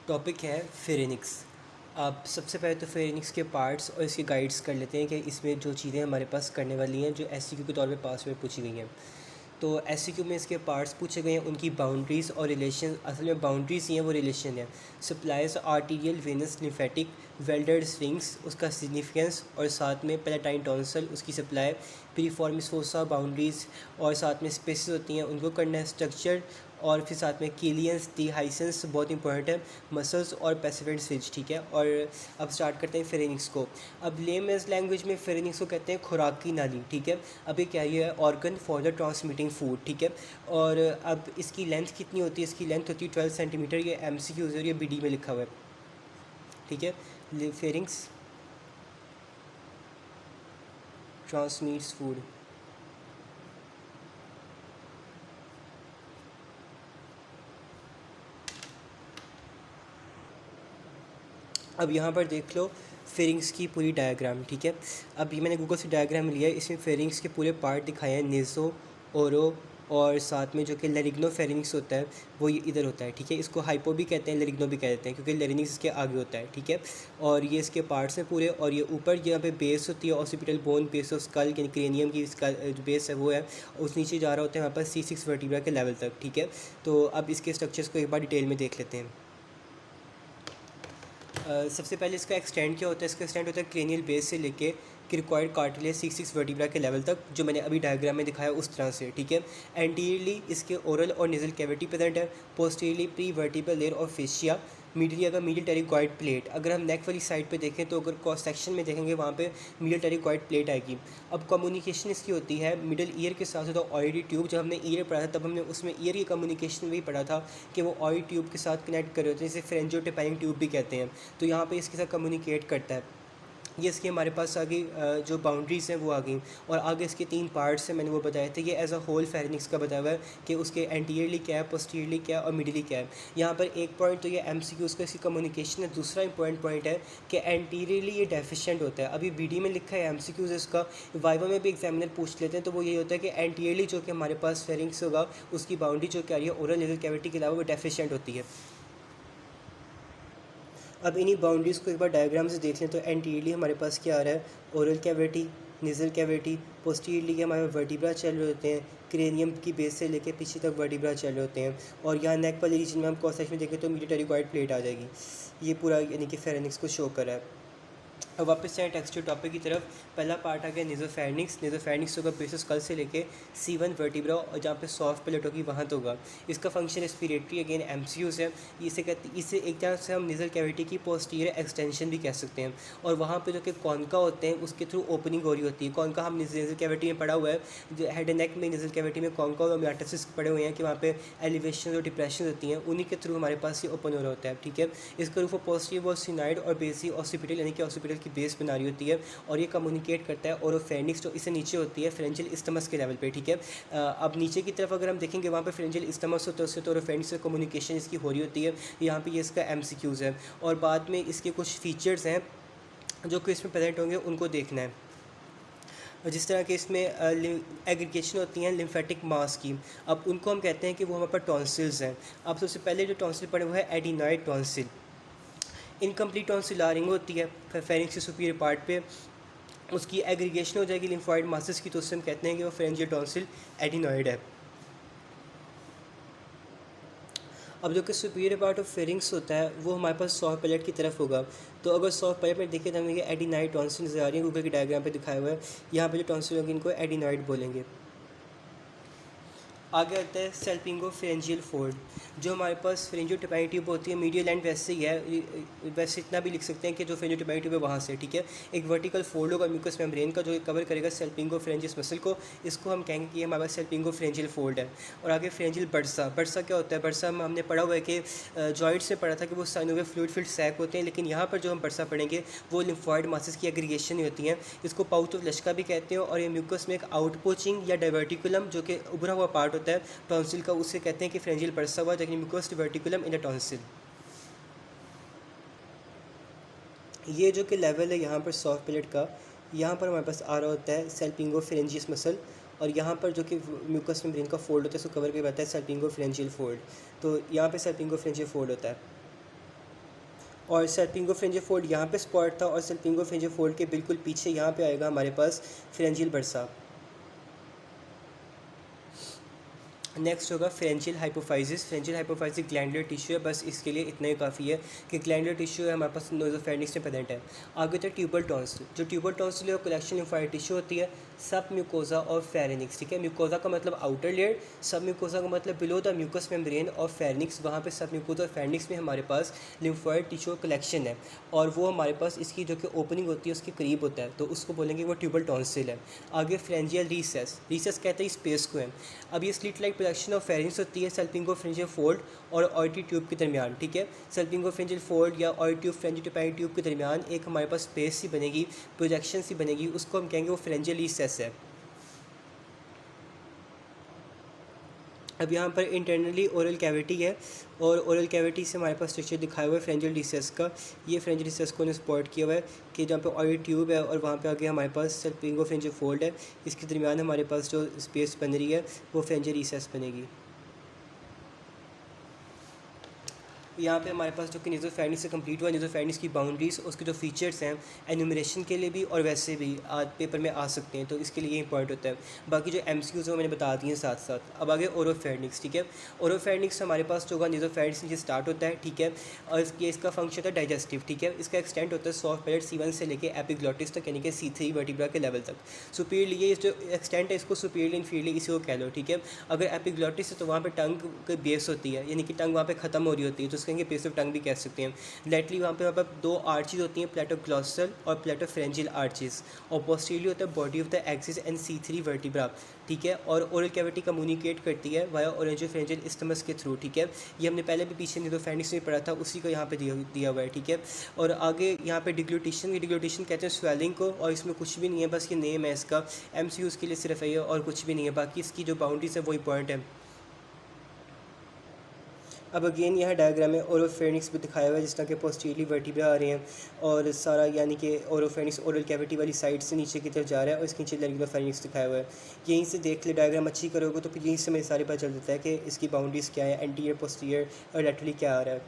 Topic है pharynx. आप सबसे पहले तो फेरेनिक्स के पार्ट्स और इसके गाइड्स कर लेते हैं कि इसमें जो चीज़ें हमारे पास करने वाली हैं जो एससीक्यू के तौर पे पास में पूछी गई हैं। तो एससीक्यू में इसके पार्ट्स पूछे गए हैं, उनकी बाउंड्रीज़ और रिलेशन। असल में बाउंड्रीज़ ही हैं, वो रिलेशन है। Supplies arterial venous lymphatic welded strings, उसका सिग्निफिकेंस, और साथ में पेलेटाइन टॉन्सल उसकी सप्लाई, प्रीफॉर्मिस फोसा बाउंड्रीज़, और साथ में स्पेसिस होती हैं उनको करना है, स्ट्रक्चर, और फिर साथ में कीलियंस डिहाइसेंस बहुत इंपॉर्टेंट है, मसल्स और पैसिफेंट स्विच। ठीक है, और अब स्टार्ट करते हैं फेरेनिक्स को। अब लेमैन्स लैंग्वेज में फेरेनिक्स को कहते हैं खुराकी नाली। ठीक है, अब ये क्या है, organ for the transmitting food. ठीक है, और अब इसकी लेंथ कितनी होती है, इसकी लेंथ होती है 12 सेंटीमीटर। ये MCQ और ये BD में लिखा हुआ है। ठीक है, फेरिंग्स ट्रांसमिट्स फूड। अब यहाँ पर देख लो फेरिंग्स की पूरी डायग्राम। ठीक है, अब ये मैंने गूगल से डायग्राम लिया है, इसमें फेरिंग्स के पूरे पार्ट दिखाए हैं, नेज़ो, ओरो, और साथ में जो कि लेरिग्नो फेरिंग्स होता है वो ये इधर होता है। ठीक है, इसको हाइपो भी कहते हैं, लेरिग्नो भी कह देते हैं, क्योंकि लेरिंग्स इसके आगे होता है। ठीक है, और ये इसके पार्ट्स हैं पूरे, और ये ऊपर यहाँ पे बेस होती है occipital bone, base of skull, यानी क्रेनियम की स्कल जो बेस है वो है, उस नीचे जा रहा होता है वहाँ पर C6 वर्टिब्रा के लेवल तक। ठीक है, तो अब इसके स्ट्रक्चर्स को एक बार डिटेल में देख लेते हैं। सबसे पहले इसका एक्सटेंड क्या होता है, इसका एक्सटेंड होता है क्रेनियल बेस से लेके क्रिकॉइड कार्टिलेज C6 वर्टिब्रा के लेवल तक, जो मैंने अभी डायग्राम में दिखाया उस तरह से। ठीक है, एंटीरियरली इसके ओरल और नेजल कैविटी प्रेजेंट है, पोस्टीरियरली प्री वर्टिब्रल लेयर और फेशिया, मीडियली अगर मीडियल टेरिकॉइड प्लेट। अगर हम नेक वाली साइड पे देखें तो अगर क्रॉस सेक्शन में देखेंगे वहाँ पे मीडियल टेरिकॉइड प्लेट आएगी। अब कम्युनिकेशन इसकी होती है मिडिल ईयर के साथ साथ ऑयडी ट्यूब। जब हमने ईयर पढ़ा था तब हमने उसमें ईयर की कम्युनिकेशन भी पढ़ा था कि वो ऑयडी ट्यूब के साथ कनेक्ट कर रहे होते हैं, जिसे फ्रेंजियोटेपाइंग ट्यूब भी कहते हैं। तो यहाँ पे इसके साथ कम्युनिकेट करता है। ये इसके हमारे पास आगे जो बाउंड्रीज़ हैं वो आ गई, और आगे इसके 3 पार्ट्स हैं, मैंने वो बताए थे। ये एज अ होल फेरेनिक्स का बताया हुआ है कि उसके एंटीरियरली क्या है, पोस्टीरियरली क्या है, और मिडिली क्या है। यहाँ पर एक पॉइंट तो ये MCQ का इसकी कम्युनिकेशन है। दूसरा इंपॉर्टेंट पॉइंट है कि एंटीरियरली ये डेफिशिएंट होता है। अभी BD में लिखा है, MCQ इसका वाइवा में भी एग्जामिनर पूछ लेते हैं, तो वो यही होता है कि एंटीरियरली जो कि हमारे पास फेरिंग्स होगा उसकी बाउंड्री जो क्या रही है ओरल नेजल कैविटी के अलावा वो डेफिशिएंट होती है। अब इन्हीं बाउंड्रीज़ को एक बार डायग्राम से देख लें तो एंटीरियरली हमारे पास क्या आ रहा है, oral cavity, nasal cavity, posteriorly के हमारे वर्टिब्रा चल रहे होते हैं, क्रेनियम की बेस से लेके पीछे तक वर्टिब्रा चल रहे होते हैं, और यहाँ नेक वाले रीजन में हम क्रॉस सेक्शन में देखें तो मीडियल टेरिकॉइड प्लेट आ जाएगी। ये पूरा यानी कि फेरेनिक्स को शो कर रहा है। अब वापस से टेक्सचर टॉपिक की तरफ। पहला पार्ट आ गया नेज़ोफेरिंक्स। नेज़ोफेरिंक्स होगा बेसिस स्कल से लेके C1 वर्टिब्रा, और जहाँ पे सॉफ्ट पैलेट होगी वहाँ तो होगा। इसका फंक्शन रेस्पिरेटरी, अगेन MCUs है। इसे एक तरह से हम नेजल कैविटी की पोस्टीरियर एक्सटेंशन भी कह सकते हैं, और वहाँ पे जो कि कॉन्का होते हैं उसके थ्रू ओपनिंग हो रही होती है। कॉन्का हम नेजल कैविटी में पढ़ा हुआ है, जो हेड एंड नेक में नेजल कैविटी में कॉन्का और मेटासिस पड़े हुए हैं कि वहाँ पे एलिवेशन और डिप्रेशन होती हैं, उन्हीं के थ्रू हमारे पास ये ओपन हो रहा होता है। ठीक है, इसका रूफ पोस्टीरियर वो सिनाइड और बेसी ऑसिपिटल यानी कि ऑसिपिटल की बेस बना रही होती है, और ये कम्युनिकेट करता है ओरोफेनिक्स जो इससे नीचे होती है फ्रेंजियल इस्टमस के लेवल पे। ठीक है, अब नीचे की तरफ अगर हम देखेंगे वहाँ पे फ्रेंजियल इस्टमस होता है, उससे तो ओरोफेनिक्स से कम्युनिकेशन इसकी हो रही होती है। यहाँ पे ये इसका MCQs है, और बाद में इसके कुछ फीचर्स हैं जो कि इसमें प्रेजेंट होंगे, उनको देखना है। जिस तरह के इसमें एग्रीगेशन होती हैं लिम्फेटिक मास की, अब उनको हम कहते हैं कि वो हमारे पास टॉन्सिल्स हैं। अब सबसे पहले जो टॉन्सिल पड़े हुए हैं एडिनॉइड टॉन्सिल। इनकम्प्लीट टॉन्सिलारिंग होती है फेरिंक्स के सुपीरियर पार्ट पे, उसकी एग्रीगेशन हो जाएगी लिम्फॉइड मासेस की, तो उससे हम कहते हैं कि वो फेरेंजियल टॉन्सिल एडिनॉइड है। अब जो कि सुपीरियर पार्ट ऑफ फेरिंग्स होता है वो हमारे पास सॉफ्ट पैलेट की तरफ होगा। तो अगर सॉफ्ट पैलेट में देखें तो हमें ये एडिनॉइड टॉन्सिल नजर आ रही है, गूगल की डायग्राम पे दिखाया हुआ है। यहाँ पे जो टॉन्सिल होगी इनको एडिनॉइड बोलेंगे। आगे आता है सेल्पिंगो फेरेंजियल फोल्ड। जो हमारे पास फेरेंजियोटेपाइक ट्यूब होती है मीडियल एंड वैसे ही है, वैसे इतना भी लिख सकते हैं कि जो फेरेंजियोटेपाइक ट्यूब है वहाँ से। ठीक है, एक वर्टिकल फोल्ड होगा म्यूकस मेम्ब्रेन का जो कवर करेगा सेल्पिंगो फेरेंजियस मसल को, इसको हम कहेंगे कि हमारे पास सेल्पिंगो फेरेंजियल फोल्ड है। और आगे फेरेंजियल बर्सा। बर्सा क्या होता है, बर्सा हमने पढ़ा हुआ है कि जॉइंट्स में पढ़ा था कि वो साइनोवियल फ्लूइड फिल्ड सैक होते हैं, लेकिन यहाँ पर जो हम बर्सा पढ़ेंगे वो लिम्फॉइड मासेस की एग्रीगेशन ही होती हैं। इसको पाउच ऑफ लश्का भी कहते हैं, और ये म्यूकस में एक आउटपोचिंग या डाइवर्टिकुलम जो कि उभरा हुआ पार्ट होता है टॉन्सिल का, उसे कहते हैं कि फ्रेंजियल बर्सा हुआ, लेकिन म्यूकस वर्टिकुलम इन द टॉन्सिल। ये जो कि लेवल है यहाँ पर सॉफ्ट पैलेट का, यहाँ पर हमारे पास आ रहा होता है सेल्पिंगो फेरेंजियस मसल, और यहाँ पर जो कि म्यूकस मेम्ब्रेन का फोल्ड होता है उसको कवर कर पाता है सेल्पिंगो फेरेंजियल फोल्ड। तो यहाँ पे सेल्पिंगो फेरेंजियल फोल्ड होता है। और सल्पिंगोफरेंजियल फोल्ड यहाँ पे स्पॉट था, और सल्पिंगोफरेंजियल फोल्ड के बिल्कुल पीछे यहाँ पे आएगा हमारे पास फेरेंजियल बर्सा। नेक्स्ट होगा pharyngeal hypophysis. Pharyngeal hypophysis glandular tissue है, बस इसके लिए इतना ही काफ़ी है कि ग्लैंडुलर टिश्यू है हमारे पास नोज़ोफेरिंक्स में प्रेजेंट है। आगे होता है ट्यूबल टॉन्सिल। जो ट्यूबल टॉन्सिल है वो कलेक्शन लिम्फोइड टिश्यू होती है, सब म्यूकोजा और फेरिनिक्स, ठीक है। म्यूकोजा का मतलब आउटर लेयर, सब म्यूकोजा का मतलब बिलो द म्यूकस मेम्ब्रेन, और फेरिनिक्स वहाँ पे सब म्यूकोजा और फेरिनिक्स में हमारे पास लिम्फोइड टिश्यू कलेक्शन है, और वो हमारे पास इसकी जो कि ओपनिंग होती है उसके करीब होता है, तो उसको बोलेंगे वो ट्यूबल टॉन्सिल है। आगे फ्रेंजियल रीसेस। रीसेस कहते हैं स्पेस को है। अब ये slit like production of pharynx होती है सल्पिंगोफरेंजियल फोल्ड और ऑयटी ट्यूब के दरमियान, ठीक है। सल्पिंगोफरेंजियल फोल्ड या ऑयटी ट्यूब फ्रेंजियोटाइड ट्यूब के दरमियान एक हमारे पास स्पेस सी बनेगी, प्रोजेक्शन सी बनेगी, उसको हम कहेंगे वो फ्रेंजियल रीसेस है। अब यहाँ पर इंटरनली ओरल कैविटी है, और ओरल कैविटी से हमारे पास स्ट्रक्चर दिखाया हुआ है फ्रेंजियल रिसेस का। ये फ्रेंजियल रिसेस को ने स्पॉट किया हुआ है कि जहाँ पे ऑयल ट्यूब है और वहाँ पे आगे हमारे पास सल्पिंगोफरेंजियल फोल्ड है, इसके दरमियान हमारे पास जो स्पेस बन रही है वो फ्रेंजियल रिसेस बनेगी। यहाँ पे हमारे पास जो कि नेज़ोफेरिंक्स से कंप्लीट हुआ, नेज़ोफेरिंक्स की बाउंड्रीज, उसके जो फीचर्स हैं एनुमरेशन के लिए भी और वैसे भी पेपर में आ सकते हैं, तो इसके लिए इंपॉर्टेंट होता है। बाकी जो एमसीक्यूज़ हैं वो मैंने बता दिए हैं साथ साथ। अब आगे ओरोफेरिंक्स, ठीक है। ओरोफेरिंक्स हमारे पास जो होगा नेज़ोफेरिंक्स नीचे स्टार्ट होता है, ठीक है, और इसका फंक्शन होता है डाइजेस्टिव, ठीक है। इसका एक्सटेंट होता है सॉफ्ट पैलेट C1 से लेकर एपिग्लॉटिस तक, यानी कि C3 वर्टिब्रा के लेवल तक। सुपीरियरली ये जो एक्सटेंट है इसको सुपीरियरली इन्फीरियरली इसी को कह लो, ठीक है। अगर एपिग्लॉटिस है तो वहाँ पर टंग की बेस होती है, यानी कि टंग वहाँ पर ख़त्म हो रही होती है, तो उसके बेस ऑफ टंग भी कह सकते हैं। लेटली वहाँ पर दो आर्चेज होती हैं, प्लेटोग्लॉसल और प्लेटोफ्रेंजियल आर्चेज, और पोस्टीरियरली होता है body of the axis and C3 vertebra, ठीक है। और ओरल कैविटी कम्युनिकेट करती है वाया ओरेंजोफ्रेंजियल स्टमस के थ्रू, ठीक है। ये हमने पहले भी पीछे नेज़ोफेरिंक्स में पढ़ा था, उसी को यहाँ पे दिया हुआ है, ठीक है। और आगे यहाँ पे डिग्लूटेशन कहते हैं स्वेलिंग को, और इसमें कुछ भी नहीं है, बस ये नेम है इसका, MCUs के लिए सिर्फ है और कुछ भी नहीं है। बाकी इसकी जो बाउंड्रीज है वो इंपॉर्टेंट है। अब अगेन यहाँ डायग्राम में ओरोफेरिंक्स भी दिखाया हुआ है, जिस तरह के पोस्टीरियरली वर्टिब्रा आ रहे हैं, और सारा यानी कि ओरोफेरिंक्स ओरल कैविटी वाली साइड से नीचे की तरफ जा रहा है, और इसके नीचे लैरिंगुलर फेरिंक्स दिखाया हुआ है। यहीं से देख ले, डायग्राम अच्छी करोगे तो फिर यहीं से हमें सारे पता चल जाता है कि इसकी बाउंड्रीज़ क्या है, एंटीरियर पोस्टीरियर और लैटरली क्या आ रहा है।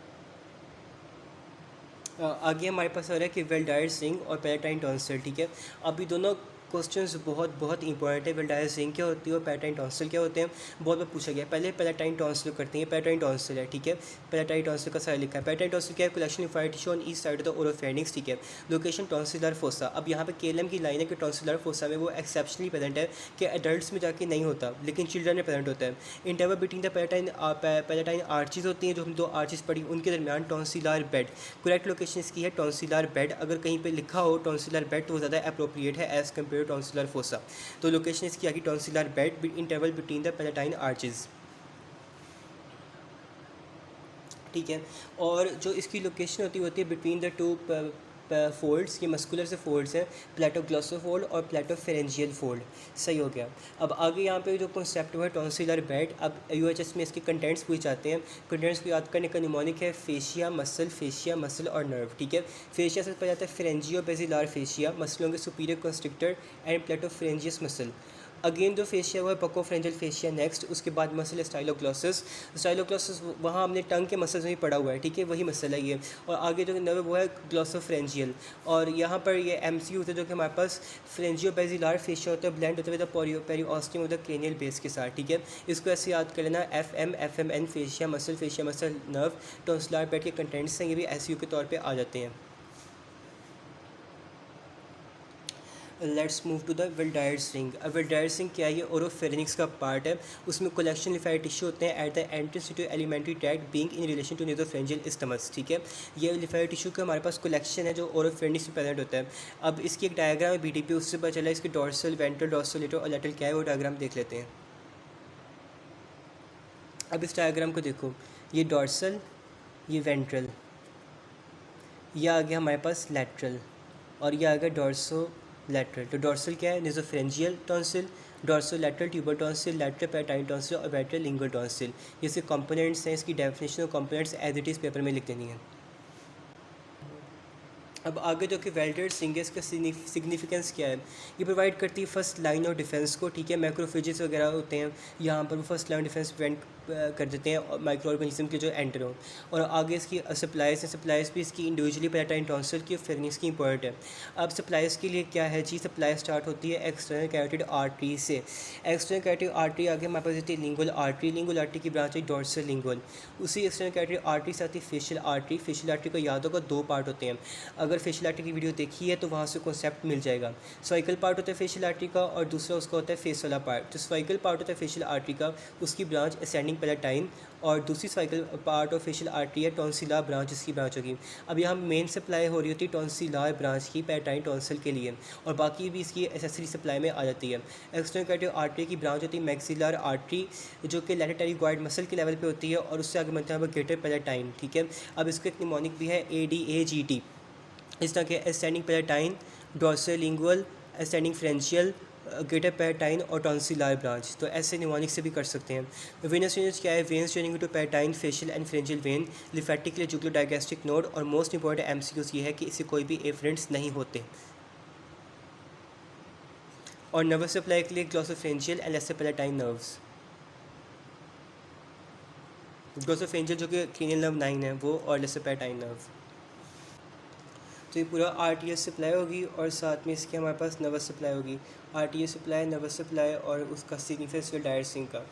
आगे हमारे पास आ रहा है कि वेल डायर्ड स्विंग और पैराटाइन टॉन्सिल, ठीक है। अभी दोनों क्वेश्चंस बहुत इंपॉर्टेंट है। वेल डायर्ड स्विंग क्या होती है और पैराटाइन टॉन्सिल क्या होते हैं, बहुत बार पूछा गया। पहले पैराटाइन टॉन्सिल करते हैं, पैराटाइन टॉन्सिल है, ठीक है। पैराटाइन टॉन्सिल का सारा लिखा है। पैराटाइन टॉन्सिल क्या है, collection of tissue on east side of the oropharynx, ठीक है। Location tonsillar fossa. अब यहाँ पे केएलएम की लाइन है कि टॉन्सिलर फोसा में वो एक्सेप्शनली प्रेजेंट है कि एडल्ट्स में जाके नहीं होता, लेकिन चिल्ड्रन में प्रेजेंट होता है। Interval between the palatine arches होती हैं, जो हम दो आर्चेज पढ़ी, उनके दरमियान टॉन्सिलर बेड। करेक्ट लोकेशन इसकी है टॉन्सिलर बेड। अगर कहीं पे लिखा हो टॉन्सिलर बेड तो वो ज़्यादा अप्रोप्रिएट है as compare to tonsillar fossa. तो लोकेशन इसकी आगे tonsillar bed interval between the palatine arches, ठीक है। और जो इसकी लोकेशन होती है बिटवीन द टू फोल्ड्स, ये मस्कुलर से फोल्ड्स हैं, प्लेटोग्लॉसो फोल्ड और प्लेटोफेरेंजियल फोल्ड। सही हो गया। अब आगे यहाँ पे जो कॉन्सेप्ट हुआ है टॉन्सिलर बेड, अब UHS में इसके कंटेंट्स पूछ जाते हैं। कंटेंट्स को याद करने का निमोनिक है फेशिया मसल और नर्व, ठीक है। फेशिया से पता जाता है फेरेंजियो बेसिलार फेशिया, मसलों के superior constrictor and palatopharyngeus muscle. Again जो फेशिया हुआ है बकोफ्रेंजियल फेशिया नेक्स्ट, उसके बाद मसल स्टाइलोग्लॉसस वहाँ हमने टंग के मसल्स में पड़ा हुआ है, ठीक है, वही मसल है ये। और आगे जो नर्व वो है ग्लॉसोफ्रेंजियल, और यहाँ पर ये MCU है जो कि हमारे पास फ्रेंजियो बेसिलार फेशिया होता है, ब्लेंड होता है विद पेरिओस्टियम होता है क्रेनियल बेस के साथ, ठीक है। इसको ऐसे याद कर लेना, FMN fascia muscle nerve tonsillar bed के कंटेंट्स हैं, ये भी SU के तौर पर आ जाते हैं। Let's move to the Waldeyer's ring. अब वेल डायर्ड स्विंग क्या है, ये ओरोफेरिंक्स का पार्ट है। उसमें कलेक्शन लिम्फेटिक टिश्यू होते हैं at the entrance to alimentary tract being in relation to nasopharyngeal isthmus, ठीक है। ये लिम्फेटिक टिश्यू का हमारे पास कलेक्शन है जो ओरोफेरिंक्स में प्रेजेंट होता है। अब इसकी एक डायग्राम है BDP, उससे पता चला इसके डॉर्सल, वेंट्रल, डॉर्सोलेटर और लैटरल क्या है, वो डायग्राम देख लेते हैं। अब इस डायग्राम को देखो, ये डॉर्सल, ये वेंट्रल, ये आ गया हमारे पास लैटरल, और ये आ गया डॉर्सो लैटरल। तो डॉर्सल क्या है, nasopharyngeal tonsil, dorso lateral tubal tonsil, lateral palatine tonsil और वेंट्रल लिंगुअल टॉन्सिल। ये इसके कंपोनेंट्स हैं, इसकी definition of components as it is paper में लिख देनी है। अब आगे जो कि वेल्डेड सिंगेस का सिग्निफिकेंस क्या है, ये प्रोवाइड करती है फर्स्ट लाइन ऑफ डिफेंस को, ठीक है। मैक्रोफेजेस वगैरह होते हैं यहाँ पर, वो फर्स्ट लाइन डिफेंस प्रिवेंट कर देते हैं माइक्रो ऑर्गेनिज्म के जो एंटर हों। और आगे इसकी सप्लाइज हैं, सप्लाइज भी इसकी इंडिविजुअली पैराटाइन टॉन्सिल की फेरिंग्स की इंपॉर्टेंट है। अब सप्लाइज के लिए क्या है जी, सप्लाई स्टार्ट होती है एक्सटर्नल कैरोटिड आर्टरी से। एक्सटर्नल कैरोटिड आर्टरी आगे हमारे पास होती है लिंगुअल आर्टरी, लिंगुअल आर्टरी की ब्रांच है डॉर्सल लिंगुअल। उसी एक्सटर्नल कैरोटिड आर्टरी से आती है फेशियल आर्टरी। फेशियल आर्टरी को याद होगा 2 पार्ट होते हैं, अगर फेशियल आर्टरी की वीडियो देखी है तो वहाँ से कॉन्सेप्ट मिल जाएगा। सर्विकल पार्ट होता है फेशियल आर्टरी का और दूसरा उसका होता है फेस वाला पार्ट। जो सर्विकल पार्ट होता है फेशियल आर्टरी का उसकी ब्रांच असेंडिंग पैलेटाइन और दूसरी cervical part of facial artery है टॉन्सिलर ब्रांच, इसकी ब्रांच होगी। अब यहाँ मेन सप्लाई हो रही होती है टॉन्सिलर ब्रांच की पैलेटाइन टॉन्सिल के लिए, और बाकी भी इसकी एसेसरी सप्लाई में आ जाती है। एक्सटर्नल कैरोटिड आर्टरी की ब्रांच होती है मैक्सिलर आर्टरी, जो कि लैटेटरी गॉइड मसल के लेवल पे होती है, और उससे आगे बनता है ग्रेटर पैलेटाइन। ठीक है, अब इसका एक निमोनिक भी है ADAGT। इस तरह के ascending palatine, dorsal lingual, ascending pharyngeal, greater palatine और टॉन्सिलर ब्रांच, तो ऐसे निमोनिक से भी कर सकते हैं। वेनस ड्रेनेज क्या है, veins draining to palatine, facial and pharyngeal vein, lymphatic लिए जुगुलर डायगेस्टिक नोड, और मोस्ट इंपॉर्टेंट MCQs ये है कि इससे कोई भी एफरेंट्स नहीं होते। और नर्वस सप्लाई के लिए ग्लोसोफेंजियल एंड लेसर पैलेटाइन नर्व्स। ग्लोसोफेंजियल जो कि क्रीनियल नर्व 9 है वो, और लेसर पैलेटाइन नर्व। तो ये पूरा RTS सप्लाई होगी और साथ में इसके हमारे पास नर्वस सप्लाई होगी। RTS सप्लाई, नर्वस सप्लाई और उसका सिग्निफिकेंस डायरेक्ट सिंक का।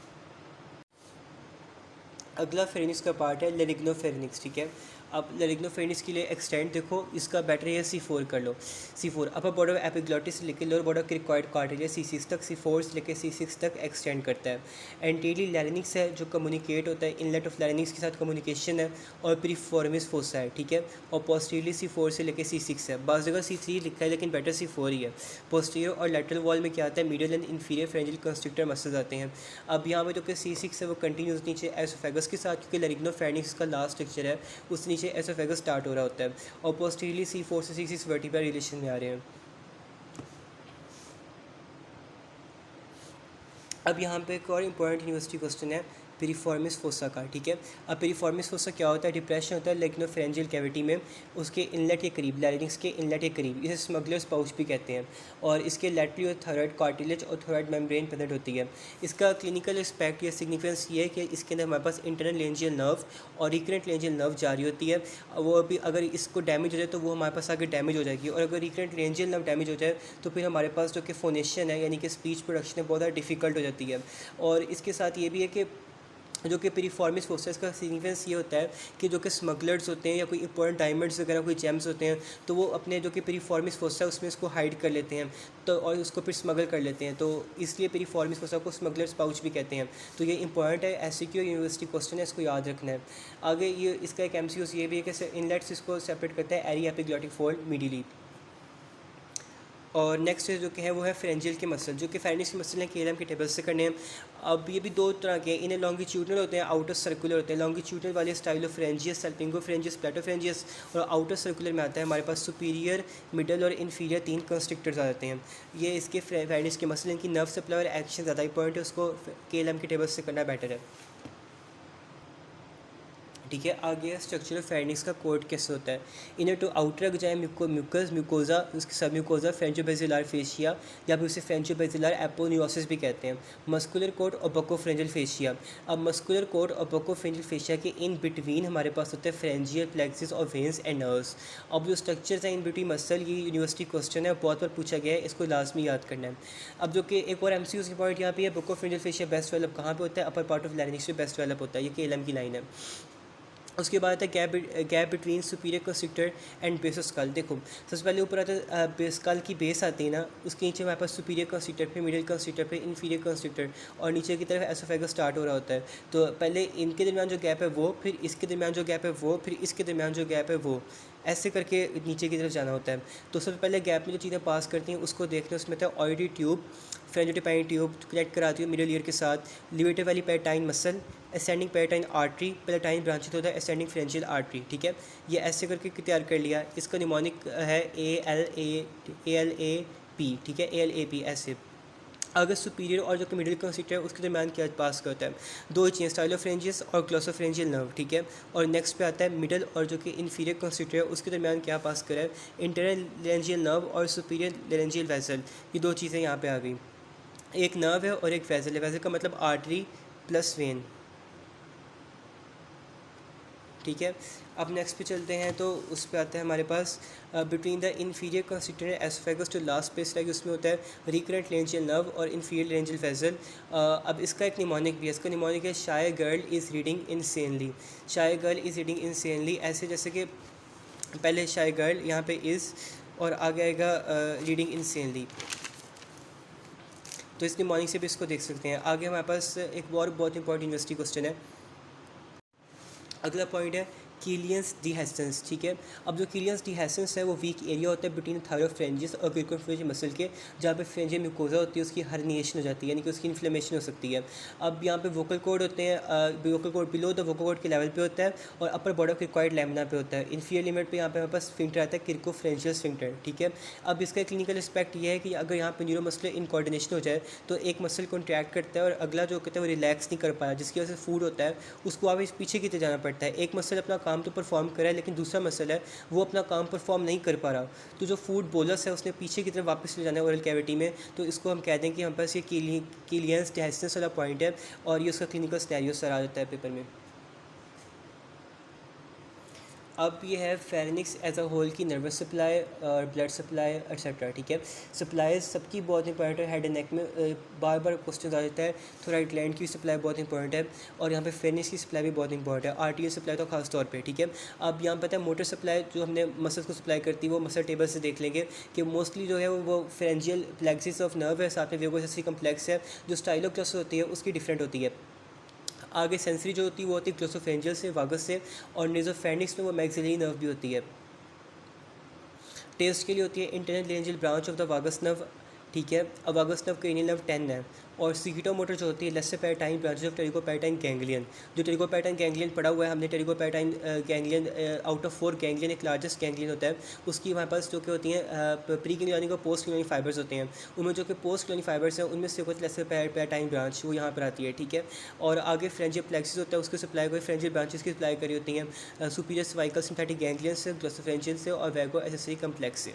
अगला फेरिनिक्स का पार्ट है लेरिग्नोफेरिनिक्स। ठीक है, अब लेरिग्नोफेरिनिक्स के लिए एक्सटेंड देखो, इसका बेटर है C4 कर लो। C4 अपर बॉर्डर एपिग्लॉटिस से लेकर lower border cricoid cartilage C6 तक, C4 से लेकर C6 तक एक्सटेंड करता है। एंटीरियरली लैरिंगिक्स है जो कम्युनिकेट होता है इनलेट ऑफ लैरिंगिक्स के साथ कम्युनिकेशन है, और प्रीफॉर्मिस फोसा है। ठीक है, और पोस्टीरियरली C4 से लेकर C6 है। बाज़ जगह C3 लिखा है लेकिन बेटर C4 ही है। पोस्टीरियर और लेटरल वॉल में क्या आता है, medial and inferior फ्रेंजियल constructor muscles आते हैं। अब यहाँ पे जो कि C6 है वो कंटिन्यूस नीचे एसोफेगस के साथ, क्योंकि लेरिग्नोफेरिनिक्स का लास्ट स्ट्रक्चर है उस नीचे एसोफेगस स्टार्ट हो रहा होता है, और पोस्टीरियरली C4 से C6 वर्टिब्रा रिलेशन में आ रहे हैं। अब यहाँ पे एक और इम्पॉर्टेंट यूनिवर्सिटी क्वेश्चन है पेरिफॉर्मिस फोसा का। ठीक है, अब पेरिफॉर्मिस फोसा क्या होता है, डिप्रेशन होता है लेग्नोफेरेंजियल कैविटी में, उसके इनलेट के करीब, लैरिंक्स के इनलेट के करीब, इसे स्मगलर्स पाउच भी कहते हैं, और इसके लैटरी और थायराइड कार्टिलेज और थायराइड मेम्ब्रेन प्रेजेंट होती है। इसका क्लिनिकल एस्पेक्ट या सिग्निफिकेंस ये है कि इसके अंदर हमारे पास इंटरनल लेंजियल नर्व और रिकरेंट लेंजियल नर्व जारी होती है। वो अभी अगर इसको डैमेज हो जाए तो वो हमारे पास आगे डैमेज हो जाएगी, और अगर रिकरेंट लेंजियल नर्व डैमेज हो जाए तो फिर हमारे पास जो कि फोनेशन है यानी कि स्पीच प्रोडक्शन है बहुत ज़्यादा डिफिकल्ट हो जाती है। और इसके साथ ये भी है कि जो कि पेरिफॉर्मिस फोसा, इसका सिग्निफिकेंस ये होता है कि जो कि स्मगलर्स होते हैं या कोई इंपॉर्टेंट डायमंड्स वगैरह कोई जेम्स होते हैं तो वो अपने जो कि पेरिफॉर्मिस फोसा है उसमें इसको हाइड कर लेते हैं, तो और उसको फिर स्मगल कर लेते हैं, तो इसलिए पेरिफॉर्मिस फोसा को स्मगलर्स पाउच भी कहते हैं। तो ये इंपॉर्टेंट है, SCQ यूनिवर्सिटी क्वेश्चन है, इसको याद रखना है। आगे ये इसका एक MCQ ये भी है कि इनलेट्स इसको सेपरेट करता है एरी एपिग्लॉटिक फोल्ड मिडिली। और नेक्स्ट जो कि है वो है फ्रेंजियल के मसल, जो कि फेरिनिक्स के मसल हैं KLM के टेबल से करने हैं। अब ये भी 2 तरह के हैं, इन्हें लॉन्गिट्यूडनल होते हैं, आउटर सर्कुलर होते हैं। लॉन्गिट्यूडनल वाले स्टाइलो फ्रेंजियस, सल्पिंगो फ्रेंजियस, प्लेटो फ्रेंजियस, और आउटर सर्कुलर में आता है हमारे पास सुपीरियर, मिडल और इन्फीरियर 3 कंस्ट्रक्टर्स आ जाते हैं। ये इसके फेरिनिक्स के मसल, इनकी नर्व सप्लाई और एक्शन ज़्यादा इंपॉर्टेंट है, उसको KLM के टेबल से करना बेटर है। ठीक है, आगे स्ट्रक्चर ऑफ फेरिनिक्स का कोड कैसे होता है। इनर टू आउटर जाए म्यूकस म्यूकोजा, उसके सब म्यूकोजा फ्रेंचोबेसिलर फेशिया, या फिर उसे फ्रेंचोबेसिलर एपोन्यूरोसिस भी कहते हैं। मस्कुलर कोड और बकोफ्रेंजियल फेशिया। अब मस्कुलर कोड और बकोफ्रेंजियल फेशिया के इन बिटवीन हमारे पास होते हैं फ्रेंजियल प्लेक्सिस और वेन्स एंड नर्व्स। अब जो स्ट्रक्चर्स हैं इन बिटवीन मसल, ये यूनिवर्सिटी क्वेश्चन है, बहुत बार पूछा गया है, इसको लाजमी याद करना है। अब जो कि एक और MCQ की पॉइंट यहाँ पे है, बकोफ्रेंजियल फेशिया बेस्ट डेवलप कहाँ पे होता है, अपर पार्ट ऑफ लैरिंक्स में बेस्ट डेवलप होता है, ये KLM की लाइन है। उसके बाद आता है gap between superior constructor and base of skull. देखो सबसे पहले ऊपर आता है स्कल की बेस आती है ना, उसके नीचे हमारे पास सुपीरियर कंस्ट्रक्टर, फिर मिडिल कंस्ट्रक्टर, फिर इन्फीरियर कंस्ट्रक्टर, और नीचे की तरफ एसोफेगस स्टार्ट हो रहा होता है। तो पहले इनके दरमियान जो गैप है वो, फिर इसके दरमियान जो गैप है वो, फिर इसके दरमियान जो गैप है वो, ऐसे करके नीचे की तरफ जाना होता है। तो सबसे पहले गैप में जो चीज़ें पास करती हैं उसको देखना, उसमें था ऑयडी ट्यूब, फ्रेंजियोटाइन ट्यूब कनेक्ट कराती है मिडिल ईयर के साथ, लिवेटर वाली palatine muscle, ascending palatine artery, palatine branches होता है असेंडिंग फ्रेंजियल आर्टरी। ठीक है, ये ऐसे करके तैयार कर लिया। इसका निमोनिक है ALAP। ठीक है, ALAP ऐसे। अगर सुपीरियर और जो कि मिडिल कंस्ट्रक्टर है उसके दरमियान क्या पास करता है, 2 चीज़ें, स्टाइलोफ्रेंजियस और ग्लोसोफ्रेंजियल नर्व। ठीक है, और नेक्स्ट पे आता है मिडिल और जो कि इन्फीरियर कंस्ट्रक्टर है उसके दरमियान क्या पास करा है, इंटरनल लेरेंजियल नर्व और सुपीरियर लेरेंजियल वेसल। ये 2 चीज़ें यहाँ पे आ गई, एक नर्व है और एक वेसल है। वेसल का मतलब आर्टरी प्लस वेन। ठीक है। अब नेक्स्ट पे चलते हैं तो उस पे आता है हमारे पास between the inferior constituent oesophagus to last space like, उसमें होता है रिकरेंट लेंजियल नर्व और इन्फीरियर लेंजियल वेसल। अब इसका एक निमोनिक भी है, इसका निमोनिक है shy girl is reading insanely. Shy girl is reading insanely, ऐसे जैसे कि पहले शाय गर्ल यहाँ पे इज़ और आगे आएगा रीडिंग इनसेनली, तो इस निमोनिक से भी इसको देख सकते हैं। आगे हमारे पास एक और बहुत इंपॉर्टेंट यूनिवर्सिटी क्वेश्चन है। अगला पॉइंट है कीलियंस डिहेसेंस, ठीक है। अब जो कीलियंस डिहेसेंस है वो वीक एरिया होता है बिटवीन थायरोफ्रेंजिस और क्रिकोफ्रेंजिस मसल के, जहाँ पे फ्रेंजियल म्यूकोजा होती है उसकी हर्निएशन हो जाती है, यानी कि उसकी इन्फ्लेमेशन हो सकती है। अब यहाँ पे वोकल कॉर्ड होते हैं, vocal cord below the vocal cord के लेवल पे होता है और अपर बॉर्डर क्रिकॉइड लैमिना पे होता है। इन्फीरियर लिमिट पे यहाँ पे हमारे पास स्फिंक्टर आता है क्रिकोफ्रेंजियल स्फिंक्टर, ठीक है। अब इसका क्लिनिकल एस्पेक्ट ये है कि अगर यहाँ पे न्यूरोमस्कुलर इनकोऑर्डिनेशन हो जाए तो एक मसल कॉन्ट्रैक्ट करता है और अगला जो कहता है वो रिलैक्स नहीं कर पाया, जिसकी वजह से फूड होता है उसको आप इस पीछे की तरफ जाना पड़ता है। एक मसल अपना काम तो परफॉर्म करे लेकिन दूसरा मसल है वो अपना काम परफॉर्म नहीं कर पा रहा, तो जो फूड बोलस है उसने पीछे की तरफ वापस ले जाना है ओरल कैविटी में, तो इसको हम कह दें कि हम पास ये कीलियंस डिहेसेंस वाला पॉइंट है और ये उसका क्लिनिकल सिनेरियो सर आ जाता है पेपर में। अब ये है फेरेनिक्स एज अ होल की नर्वस सप्लाई और ब्लड सप्लाई एक्सेट्रा, ठीक है। सप्लाईज सबकी बहुत इंपॉर्टेंट है, हेड एंड नेक में बार बार क्वेश्चन आ जाता है। थोराइड ग्लैंड की सप्लाई बहुत इंपॉर्टेंट है और यहाँ पे फेरेनिक्स की सप्लाई भी बहुत इंपॉर्टेंट है, आर्टीरियल सप्लाई तो खास तौर पे, ठीक है। अब यहाँ पता है मोटर सप्लाई जो हमने मसल्स को सप्लाई करती है वो मसल टेबल से देख लेंगे कि मोस्टली जो है वो फेरेंजियल प्लेक्सिस ऑफ नर्व है, साथ में वेगोसेसरी कम्प्लेक्स है, जो स्टाइलोक्लस होती है उसकी डिफरेंट होती है। आगे सेंसरी जो होती है वो होती है ग्लोसोफेंजियल से, वागस से, और नेजोफेनिक्स में वो मैक्सिलरी नर्व भी होती है। टेस्ट के लिए होती है internal laryngeal branch of the vagus nerve, ठीक है। अब वागस नर्व क्रेनियल नर्व 10 है। और सीकिटोमोटर जो होती है लेसर पैराटाइन ब्रांचेस ऑफ टेरिकोपैटाइन गैंग्लियन। जो टेरिकोपैटाइन गैंग्लियन पड़ा हुआ है हमने, टेरिकोपैटाइन गैंग्लियन आउट ऑफ 4 गैंग्लियन एक लार्जेस्ट गैंग्लियन होता है, उसकी हमारे पास जो कि होती हैं प्री क्लिनिक और पोस्ट क्लिनिक फाइबर्स होते हैं। उनमें जो कि पोस्ट क्लिनिक फाइबर्स हैं उनमें से कोई लेसर पैराटाइन ब्रांच वो यहाँ पर आती है, ठीक है। और आगे फ्रेंजियल प्लेक्सिस होता है, उसकी सप्लाई कोई फ्रेंजियल ब्रांचेस की सप्लाई करी होती हैं सुपीरियर सर्वाइकल सिंथेटिक गैंग्लियन से, ग्लोसोफेंजियल से और वैगो एसेसरी कम्प्लेक्स से।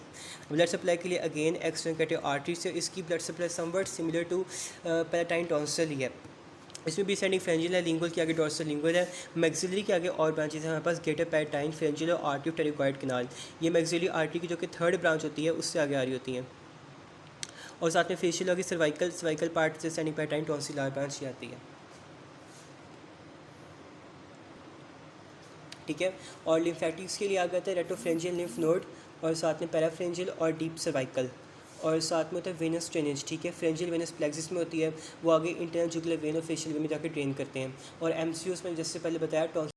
ब्लड सप्लाई के लिए अगेन एक्सटर्नल कैटेगरी आर्टरी से, इसकी blood supply somewhat similar to palatine tonsil ही है। इसमें भी सेंडिंग फ्रेंजियल है, लिंगुअल के आगे डॉर्सल लिंगुअल है, मैक्सिलरी के आगे और ब्रांचेस हैं हमारे पास ग्रेटर पैराटाइन फ्रेंजियल और आर्टरी ऑफ टेरिकॉइड कैनाल। ये मैक्सिलरी आर्टरी की जो कि थर्ड ब्रांच होती है उससे आगे आ रही होती हैं। और साथ में फेशियल होगी सर्वाइकल पार्ट से सेंडिंग पैराटाइन टॉन्सिलर ब्रांच ही आती है, ठीक है। और लिम्फेटिक्स के लिए आ जाता है रेट्रोफ्रेंजियल लिम्फ नोड और साथ में पैराफ्रेंजियल और डीप सर्वाइकल, और साथ में होता है वेनस ड्रेनेज, ठीक है। फ्रेंजियल वेनस प्लेक्सिस में होती है, वो आगे इंटरनल जुगुलर वेन और फेशियल वेन में जाकर ड्रेन करते हैं। और एमसीयूज़ में जैसे पहले बताया